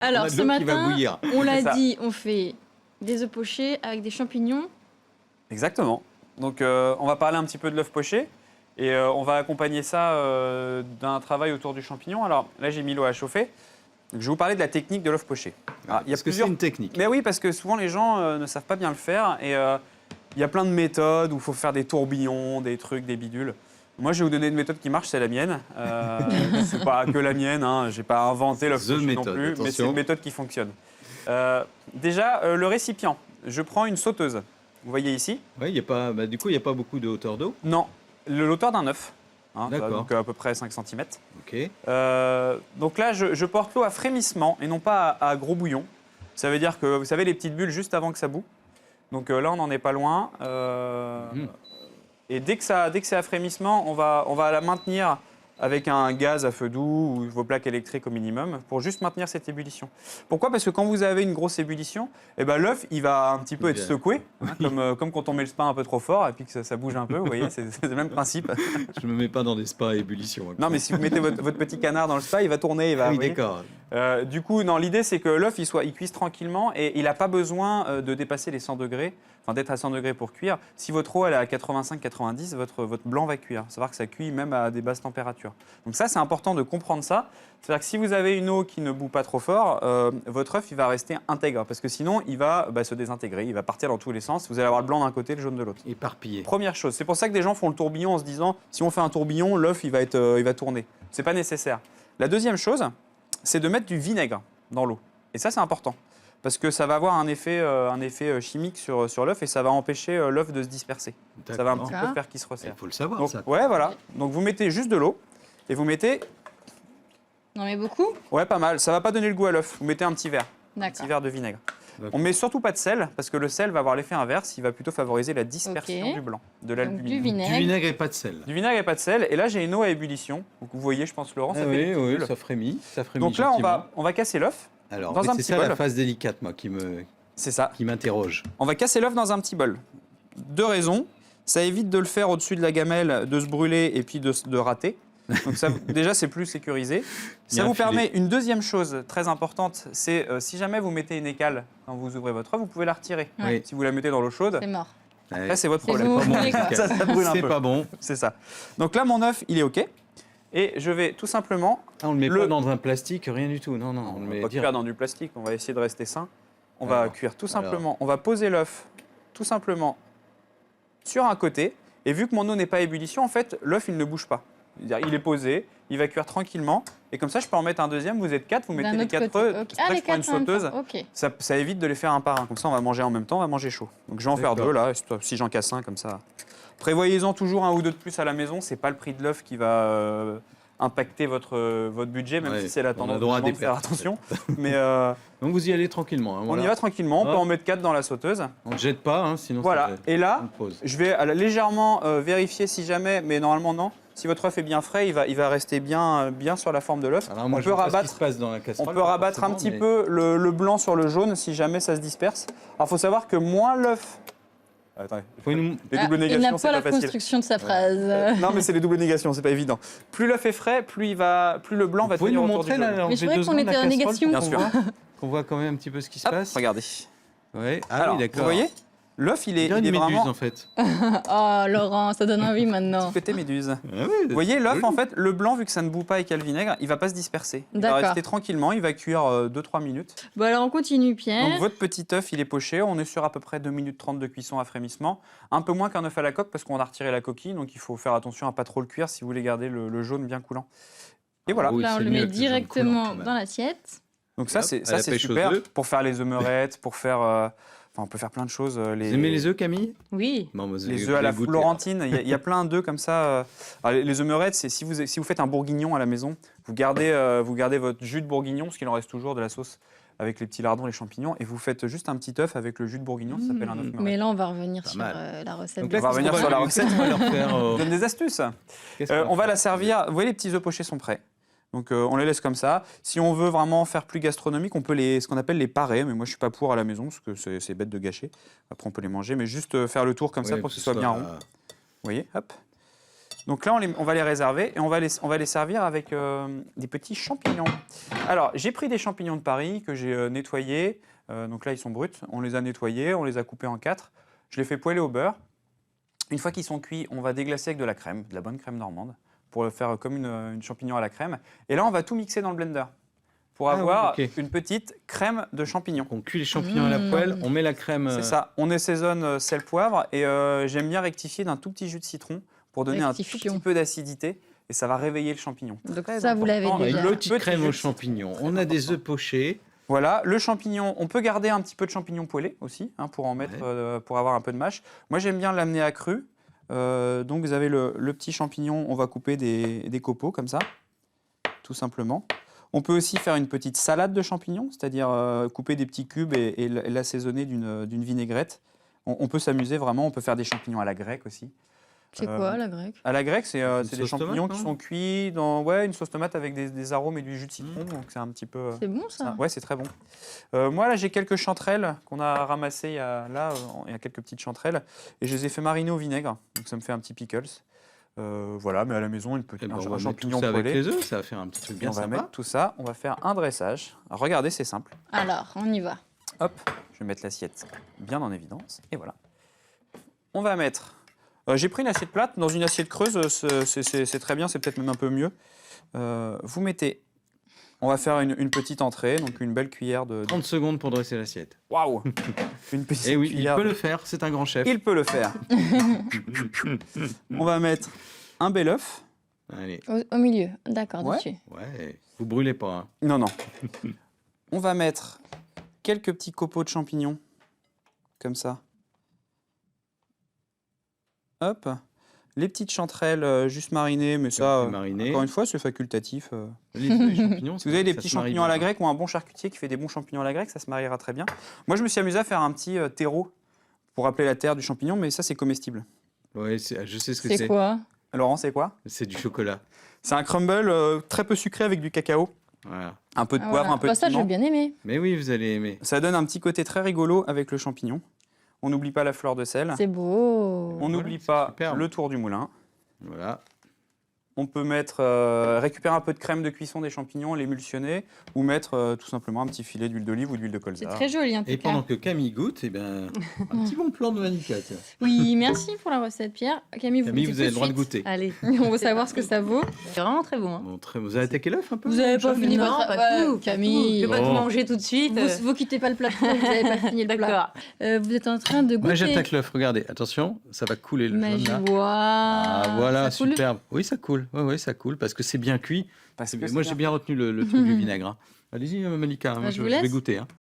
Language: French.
Alors, On a de ce l'eau qui va matin, bouillir. on C'est l'a ça. dit, on fait des œufs pochés avec des champignons. Exactement. Donc, on va parler un petit peu de l'œuf poché. Et on va accompagner ça d'un travail autour du champignon. Alors, là, j'ai mis l'eau à chauffer. Donc, je vais vous parler de la technique de l'œuf poché. Alors, Parce que c'est une technique. Mais oui, parce que souvent, les gens ne savent pas bien le faire. Et il y a plein de méthodes où il faut faire des tourbillons, des trucs, des bidules. Moi, je vais vous donner une méthode qui marche, c'est la mienne. C'est pas que la mienne, hein. J'ai pas inventé l'œuf The poché non méthode, plus, mais c'est attention. une méthode qui fonctionne. Déjà, le récipient. Je prends une sauteuse. Vous voyez ici? Ouais, du coup, il n'y a pas beaucoup de hauteur d'eau. Non, l'auteur d'un œuf. Hein, D'accord. donc à peu près 5 cm. Ok. Donc là, je porte l'eau à frémissement et non pas à gros bouillon. Ça veut dire que, vous savez, les petites bulles juste avant que ça bout. Donc là, on n'en est pas loin. Et dès que c'est à frémissement, on va la maintenir avec un gaz à feu doux ou vos plaques électriques au minimum pour juste maintenir cette ébullition. Pourquoi? Parce que quand vous avez une grosse ébullition, eh ben, l'œuf, il va un petit peu être secoué, hein, comme quand on met le spa un peu trop fort et puis que ça bouge un peu, vous voyez, c'est le même principe. Je me mets pas dans des spas à ébullition. moi. Non, mais si vous mettez votre petit canard dans le spa, il va tourner, il va... Ah oui, vous voyez. d'accord. Du coup, non, l'idée, c'est que l'œuf, il cuise tranquillement et il n'a pas besoin de dépasser les 100 degrés, enfin d'être à 100 degrés pour cuire. Si votre eau elle est à 85-90, votre blanc va cuire. Il faut savoir que ça cuit même à des basses températures. Donc ça, c'est important de comprendre ça. C'est-à-dire que si vous avez une eau qui ne bout pas trop fort, votre œuf, il va rester intègre parce que sinon, il va se désintégrer, il va partir dans tous les sens. Vous allez avoir le blanc d'un côté, le jaune de l'autre. Éparpillé. Première chose, c'est pour ça que des gens font le tourbillon en se disant, si on fait un tourbillon, l'œuf, il va tourner. C'est pas nécessaire. La deuxième chose, c'est de mettre du vinaigre dans l'eau. Et ça, c'est important. Parce que ça va avoir un effet chimique sur l'œuf et ça va empêcher l'œuf de se disperser. Ça va un petit peu faire qu'il se resserre. Il faut le savoir, Donc, ça. ouais, voilà. Donc, vous mettez juste de l'eau et vous mettez... On en met beaucoup? Ouais, pas mal. Ça va pas donner le goût à l'œuf. Vous mettez un petit verre. Un petit D'accord. verre de vinaigre. D'accord. On met surtout pas de sel parce que le sel va avoir l'effet inverse. Il va plutôt favoriser la dispersion Ok. du blanc, de Donc, l'albumine. du Du vinaigre. vinaigre et pas de sel. Du vinaigre et pas de sel. Et là, j'ai une eau à ébullition. Donc, vous voyez, je pense, Laurent, ça Ah fait des oui, petites oui, bulles. ça frémit. Ça frémit Donc là, gentiment. on va casser l'œuf. Alors, dans oui, un c'est petit ça la bol. phase délicate, moi, C'est ça. qui m'interroge. On va casser l'œuf dans un petit bol. Deux raisons. Ça évite de le faire au-dessus de la gamelle, de se brûler et puis de rater. Donc ça, déjà, c'est plus sécurisé. Il y a Ça un vous filet. permet une deuxième chose très importante, c'est si jamais vous mettez une écale quand vous ouvrez votre œuf, vous pouvez la retirer. Oui. Si vous la mettez dans l'eau chaude, C'est mort. après c'est votre C'est problème. vous, Pas bon, les gars. Ça brûle un C'est peu. pas bon. C'est ça. Donc là, mon œuf, il est OK. Et je vais tout simplement... Ah, on le met Le- pas dans un plastique, rien du tout. Non, non, on le On met va pas direct. cuire dans du plastique, on va essayer de rester sain. On va Alors, cuire tout alors. simplement, on va poser l'œuf tout simplement sur un côté. Et vu que mon eau n'est pas à ébullition, en fait, l'œuf, il ne bouge pas. C'est-à-dire, il est posé, il va cuire tranquillement. Et comme ça, je peux en mettre un deuxième. Vous êtes 4, vous mettez D'un les autre 4 côté. œufs. Ok. C'est pour ça Ah, que les je prends une 4 en même sauteuse. temps. Ok. Ça évite de les faire un par un. Comme ça, on va manger en même temps, on va manger chaud. Donc je vais en faire D'accord. 2 là, si j'en casse un comme ça. Prévoyez-en toujours un ou deux de plus à la maison. C'est pas le prix de l'œuf qui va impacter votre budget, même Ouais, si c'est la on a tendance droit à du moment des de faire pertes, attention. Mais Donc vous y allez tranquillement. Hein, on voilà. y va tranquillement. On peut Hop. en mettre 4 dans la sauteuse. On ne jette pas, hein, sinon Voilà. ça Et là, on pose. je vais légèrement vérifier si jamais, mais normalement non. Si votre œuf est bien frais, il va rester bien sur la forme de l'œuf. Alors, moi, On je peut vois pas ce qui rabattre. se passe dans la On casserole. peut rabattre un petit peu le blanc sur le jaune si jamais ça se disperse. Alors, il faut savoir que moins l'œuf... Attendez, Nous... les Ah, doubles il n'a négations, pas c'est la pas facile. construction de sa phrase. Non, mais c'est les doubles négations, c'est pas évident. Plus l'œuf est frais, plus le blanc va Vous pouvez tenir nous autour du montrer jaune. là, Mais je croyais qu'on était en négation. Bien sûr. Qu'on voit quand même un petit peu ce qui se Hop, passe. regardez. Ouais. Ah Alors, oui, d'accord. vous voyez, l'œuf, il On est dirait une méduse vraiment... en fait. Oh, Laurent, ça donne envie maintenant. Côté méduse. Ah oui, Vous voyez, l'œuf, en fait, le blanc, vu que ça ne bout pas et qu'il y a le vinaigre, il va pas se disperser. Il va D'accord. rester tranquillement, il va cuire 2-3 minutes. Bon, alors on continue, Pierre. Donc votre petit œuf, il est poché. On est sur à peu près 2 minutes 30 de cuisson à frémissement. Un peu moins qu'un œuf à la coque parce qu'on a retiré la coquille. Donc il faut faire attention à pas trop le cuire si vous voulez garder le jaune bien coulant. Et voilà. Oui, Là, on c'est le mieux met que le jaune coulant, directement quand même. dans l'assiette. Donc ça, Hop, c'est à la pêche aux super œufs. pour faire les œufs pour faire... Enfin, on peut faire plein de choses. Vous aimez les œufs, Camille? Oui. Bon, vous Les allez œufs à la goûter. florentine, il y a plein d'œufs comme ça. Alors, les œufs meurettes, c'est si vous faites un bourguignon à la maison, vous gardez votre jus de bourguignon, parce qu'il en reste toujours de la sauce avec les petits lardons, les champignons, et vous faites juste un petit œuf avec le jus de bourguignon, ça s'appelle un œuf meurette. Mais là, on va revenir Pas sur mal. la recette. Donc de là, On va qu'est-ce revenir qu'on sur la leur- recette. qu'est-ce qu'on va leur faire Je donne des astuces. Qu'est-ce qu'on On va la faire servir. Vous voyez, les petits œufs pochés sont prêts. Donc on les laisse comme ça. Si on veut vraiment faire plus gastronomique, on peut ce qu'on appelle les parer, mais moi je suis pas pour à la maison parce que c'est bête de gâcher. Après on peut les manger, mais juste faire le tour comme ça Ouais, pour que ce soit bien rond. Vous voyez, hop. Donc là, on va les réserver et on va les servir avec des petits champignons. Alors, j'ai pris des champignons de Paris que j'ai nettoyés. Donc là, ils sont bruts. On les a nettoyés, on les a coupés en 4. Je les fais poêler au beurre. Une fois qu'ils sont cuits, on va déglacer avec de la crème, de la bonne crème normande, pour le faire comme une champignon à la crème. Et là, on va tout mixer dans le blender pour avoir une petite crème de champignons. On cuit les champignons à la poêle, on met la crème. C'est ça. On assaisonne sel, poivre et j'aime bien rectifier d'un tout petit jus de citron pour donner un tout petit peu d'acidité et ça va réveiller le champignon. Donc ça, vous l'avez On a déjà. une petite crème aux champignons. On a des œufs pochés. Voilà, le champignon, on peut garder un petit peu de champignon poêlé aussi, pour en mettre, pour avoir un peu de mâche. Moi, j'aime bien l'amener à cru. Donc, vous avez le petit champignon, on va couper des copeaux comme ça, tout simplement. On peut aussi faire une petite salade de champignons, c'est-à-dire couper des petits cubes et l'assaisonner d'une vinaigrette. On peut s'amuser vraiment, on peut faire des champignons à la grecque aussi. C'est quoi la grecque? À la grecque, c'est des sauce champignons tomate, qui non sont cuits dans une sauce tomate avec des arômes et du jus de citron. Donc c'est un petit peu. C'est bon ça? Ouais, c'est très bon. Moi là, j'ai quelques chanterelles qu'on a ramassées il y a quelques petites chanterelles et je les ai fait mariner au vinaigre. Donc ça me fait un petit pickles. Voilà, mais à la maison, un On va mettre champignon tout ça avec poêlé. les œufs, ça va faire un petit truc bien On va sympa. mettre tout ça. On va faire un dressage. Alors, regardez, c'est simple. Alors, on y va. Hop, je vais mettre l'assiette bien en évidence. Et voilà. On va mettre. J'ai pris une assiette plate. Dans une assiette creuse, c'est très bien, c'est peut-être même un peu mieux. Vous mettez. On va faire une petite entrée, donc une belle cuillère de. 30 secondes pour dresser l'assiette. Waouh. Une petite Et oui, il cuillère. peut le faire, c'est un grand chef. Il peut le faire. On va mettre un bel œuf. Allez, Au milieu, d'accord, Ouais. dessus. ouais, vous brûlez pas. Hein. Non, non. On va mettre quelques petits copeaux de champignons, comme ça. Hop. Les petites chanterelles juste marinées, mais ça, Mariné. encore une fois, c'est facultatif. Les champignons, Si vous avez des ça petits se marie champignons à la bien. grecque ou un bon charcutier qui fait des bons champignons à la grecque, ça se mariera très bien. Moi, je me suis amusé à faire un petit terreau pour rappeler la terre du champignon, mais ça, c'est comestible. Ouais, je sais ce que C'est c'est. quoi? Laurent, c'est quoi? C'est du chocolat. C'est un crumble très peu sucré avec du cacao, Voilà. un peu de Ah, poivre, voilà. un peu Bah, de ça, je piment. vais bien aimer. Mais oui, vous allez aimer. Ça donne un petit côté très rigolo avec le champignon. On n'oublie pas la fleur de sel. C'est beau. On Voilà, n'oublie c'est pas superbe. le tour du moulin. Voilà. On peut mettre, récupérer un peu de crème de cuisson des champignons, l'émulsionner, ou mettre tout simplement un petit filet d'huile d'olive ou d'huile de C'est colza. très joli en tout Et cas. pendant que Camille goûte, eh ben, un petit bon plan de Manika. tiens. Oui, merci pour la recette, Pierre. Camille, Camille, goûtez vous avez le tout droit de suite. goûter. Allez, On veut savoir ce que ça vaut. c'est vraiment très bon. Hein. Bon, vous avez attaqué l'œuf un peu Vous avez pas fini Non, votre... pas Ouais, tout, Camille. Je vais pas Oh. tout manger tout de suite. Vous quittez pas le plateau, vous n'avez pas fini le plat. D'accord. Vous êtes en train de goûter. Moi, j'attaque l'œuf. Regardez, attention, ça va couler le Ma jaune là. joie. Ah, voilà, Ça coule. superbe. Oui, ça coule. Oui, ça coule parce que c'est bien cuit. Parce que Moi, c'est j'ai bien retenu le truc du vinaigre. hein. Allez-y, Malika, moi, je je vous vais laisse. goûter. hein.